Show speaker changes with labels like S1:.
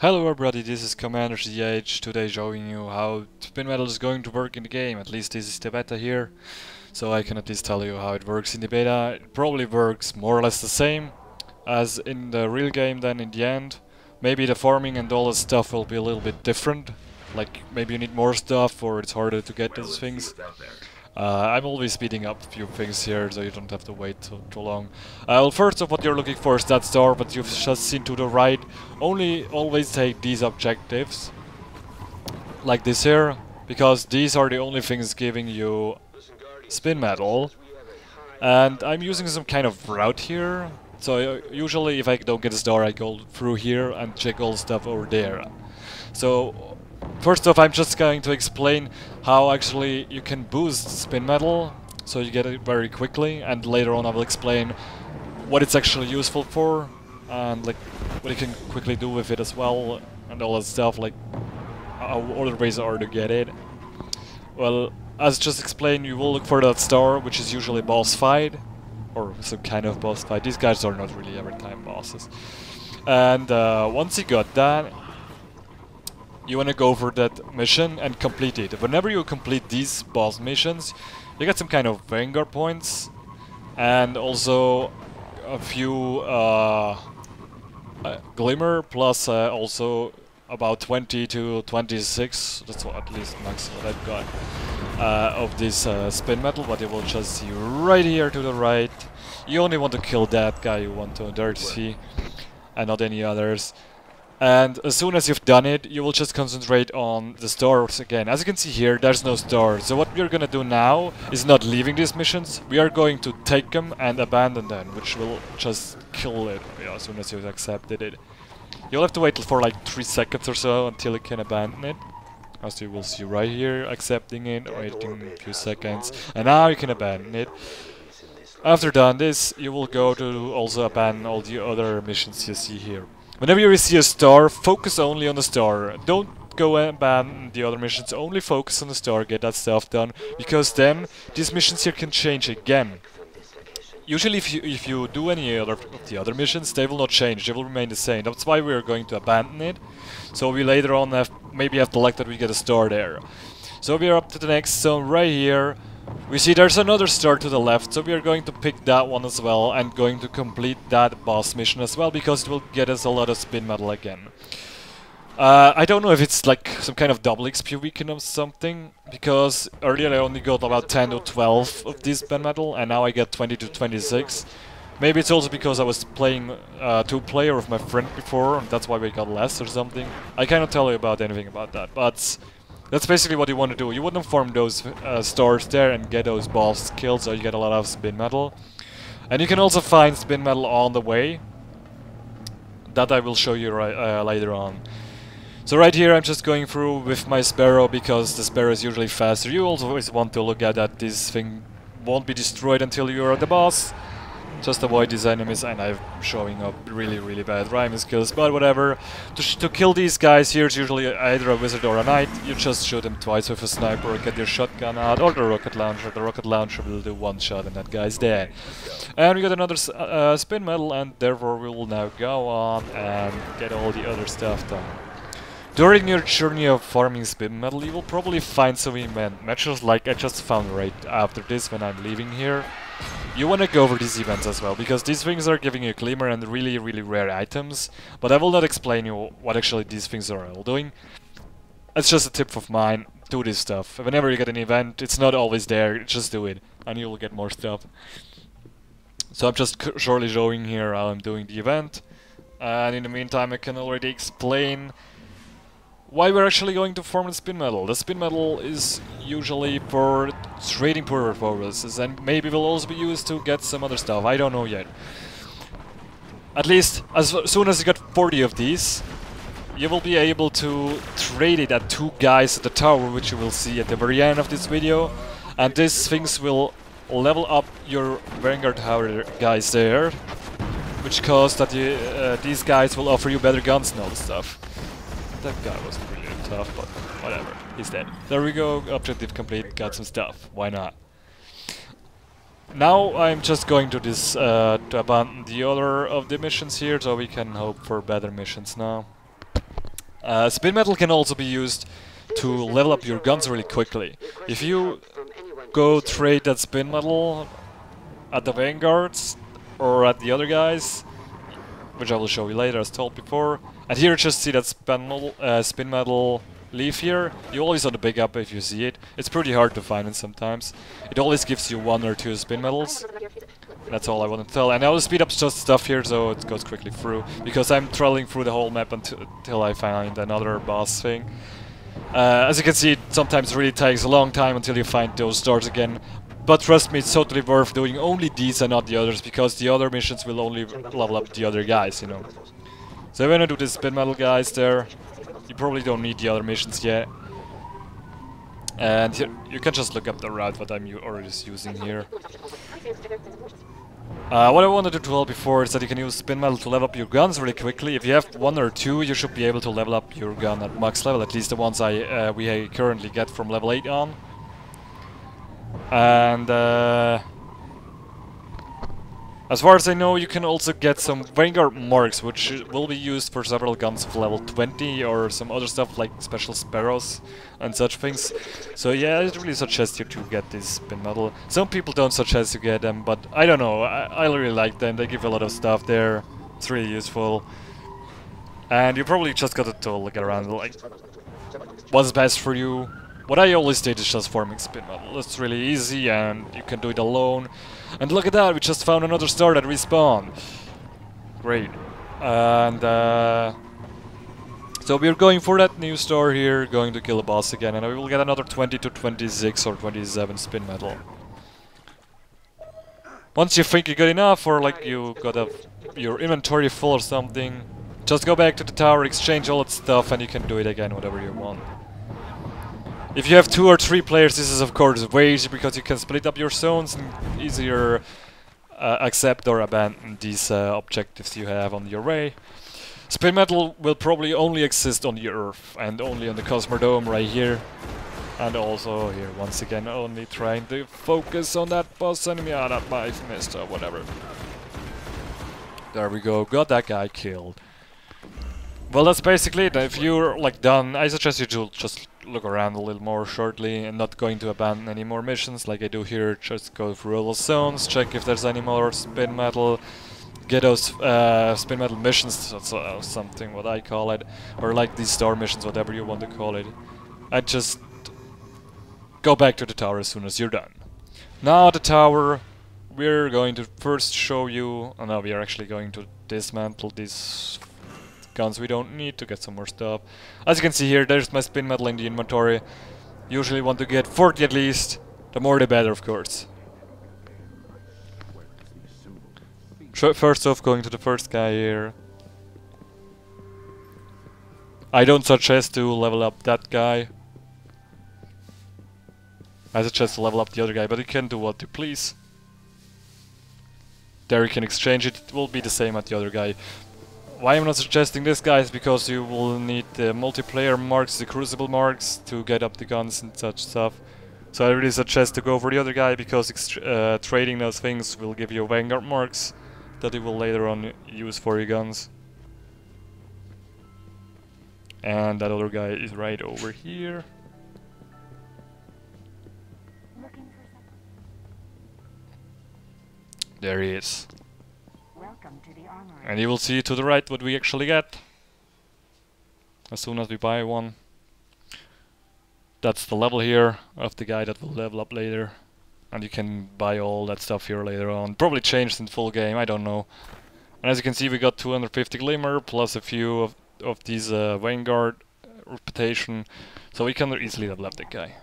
S1: Hello everybody, this is Commander CH, today showing you how Spinmetal is going to work in the game. At least this is the beta here, so I can at least tell you how it works in the beta. It probably works more or less the same as in the real game then in the end. Maybe the farming and all the stuff will be a little bit different, like maybe you need more stuff or it's harder to get those things. I'm always speeding up a few things here, so you don't have to wait too long. Well, first of what you're looking for is that star, but you've just seen to the right. Only always take these objectives, like this here, because these are the only things giving you Spinmetal. And I'm using some kind of route here, so usually if I don't get a star, I go through here and check all stuff over there. So first off, I'm just going to explain how actually you can boost Spinmetal, so you get it very quickly, and later on I will explain what it's actually useful for, and like what you can quickly do with it as well, and all that stuff, like how other ways are to get it. Well, as just explained, you will look for that star, which is usually boss fight, or some kind of boss fight. These guys are not really every time bosses. And once you got that, you want to go for that mission and complete it. Whenever you complete these boss missions, you get some kind of Vanguard points, and also a few Glimmer, plus also about 20 to 26, that's what, at least max what I've got, of this Spinmetal, but you will just see right here to the right. You only want to kill that guy you want to dirty, and not any others. And as soon as you've done it, you will just concentrate on the stars again. As you can see here, there's no star. So what we're gonna do now is not leaving these missions. We are going to take them and abandon them, which will just kill it as soon as you've accepted it. You'll have to wait for like 3 seconds or so until you can abandon it. As you will see right here, accepting it, waiting a few seconds, and now you can abandon it. After done this, you will go to also abandon all the other missions you see here. Whenever you see a star, focus only on the star. Don't go and abandon the other missions, only focus on the star, get that stuff done, because then these missions here can change again. Usually if you do any other of the other missions, they will not change, they will remain the same. That's why we are going to abandon it, so we later on maybe have the luck that we get a star there. So we are up to the next zone right here. We see there's another star to the left, so we are going to pick that one as well and going to complete that boss mission as well, because it will get us a lot of Spinmetal again. I don't know if it's like some kind of double XP weekend or something, because earlier I only got about 10 to 12 of this Spinmetal and now I get 20 to 26. Maybe it's also because I was playing 2-player with my friend before, and that's why we got less or something. I cannot tell you about anything about that, but that's basically what you want to do. You want to farm those stars there and get those boss kills, so you get a lot of Spinmetal. And you can also find Spinmetal on the way. That I will show you later on. So right here I'm just going through with my Sparrow, because the Sparrow is usually faster. You always want to look at that this thing won't be destroyed until you're at the boss. Just avoid these enemies, and I'm showing up really bad rhyming skills, but whatever. To kill these guys here is usually either a wizard or a knight. You just shoot them twice with a sniper, or get your shotgun out, or the rocket launcher. The rocket launcher will do one shot and that guy's dead. And we got another Spinmetal, and therefore we will now go on and get all the other stuff done. During your journey of farming Spinmetal, you will probably find some event matches like I just found right after this when I'm leaving here. You want to go over these events as well, because these things are giving you glimmer and really rare items, but I will not explain you what actually these things are all doing. It's just a tip of mine, do this stuff. Whenever you get an event, it's not always there, just do it, and you will get more stuff. So I'm just shortly showing here how I'm doing the event, and in the meantime I can already explain why we're actually going to farm the Spinmetal. The Spinmetal is usually for trading purposes, and maybe will also be used to get some other stuff, I don't know yet. At least, as soon as you get 40 of these, you will be able to trade it at 2 guys at the tower, which you will see at the very end of this video. And these things will level up your Vanguard tower guys there, which cause that these guys will offer you better guns and all this stuff. That guy wasn't really tough, but whatever, he's dead. There we go, objective complete, got some stuff, why not? Now I'm just going to this to abandon the other of the missions here, so we can hope for better missions now. Spinmetal can also be used to level up your guns really quickly. If you go trade that Spinmetal at the Vanguards or at the other guys, which I will show you later as told before, and here just see that Spinmetal leaf here. You always want to pick up if you see it. It's pretty hard to find it sometimes. It always gives you 1 or 2 Spinmetals. That's all I want to tell. And I will speed up just stuff here so it goes quickly through, because I'm traveling through the whole map until I find another boss thing. As you can see, it sometimes really takes a long time until you find those doors again. But trust me, it's totally worth doing only these and not the others, because the other missions will only level up the other guys, you know. So I'm gonna do the Spinmetal guys there. You probably don't need the other missions yet. And here, you can just look up the route that I'm already using here. What I wanted to tell before is that you can use Spinmetal to level up your guns really quickly. If you have 1 or 2, you should be able to level up your gun at max level, at least the ones we currently get from level 8 on. And as far as I know, you can also get some Vanguard marks, which will be used for several guns of level 20 or some other stuff like special sparrows and such things. So yeah, I really suggest you to get this Spinmetal. Some people don't suggest you get them, but I don't know, I really like them. They give a lot of stuff there. It's really useful. And you probably just got to look around, like, what's best for you. What I always did is just farming Spinmetal. It's really easy and you can do it alone. And look at that, we just found another star that respawned. Great. And so we're going for that new star here, going to kill a boss again, and we will get another 20 to 26 or 27 Spinmetal. Once you think you're good enough, or like you got your inventory full or something, just go back to the tower, exchange all that stuff, and you can do it again whatever you want. If you have 2 or 3 players, this is of course way easier, because you can split up your zones and easier accept or abandon these objectives you have on your way. Spinmetal will probably only exist on the Earth and only on the Cosmodrome right here. And also here, once again, only trying to focus on that boss enemy. Ah, that might have missed or whatever. There we go, got that guy killed. Well, that's basically it. If you're like done, I suggest you to just look around a little more shortly and not going to abandon any more missions like I do here. Just go through all the zones, check if there's any more Spinmetal, get those Spinmetal missions, that's something what I call it, or like these star missions, whatever you want to call it. And just go back to the tower as soon as you're done. Now at the tower, we're going to first show you, oh no, we are actually going to dismantle these guns we don't need to get some more stuff. As you can see here, there's my Spinmetal in the inventory. Usually want to get 40 at least, the more the better of course. First off, going to the first guy here. I don't suggest to level up that guy. I suggest to level up the other guy, but you can do what you please. There you can exchange it, it will be the same at the other guy. Why I'm not suggesting this guy is because you will need the multiplayer marks, the crucible marks, to get up the guns and such stuff. So I really suggest to go for the other guy, because trading those things will give you Vanguard marks that you will later on use for your guns. And that other guy is right over here. There he is. And you will see to the right what we actually get as soon as we buy one. That's the level here of the guy that will level up later. And you can buy all that stuff here later on. Probably changed in full game, I don't know. And as you can see, we got 250 Glimmer plus a few of these Vanguard reputation. So we can easily level up that guy.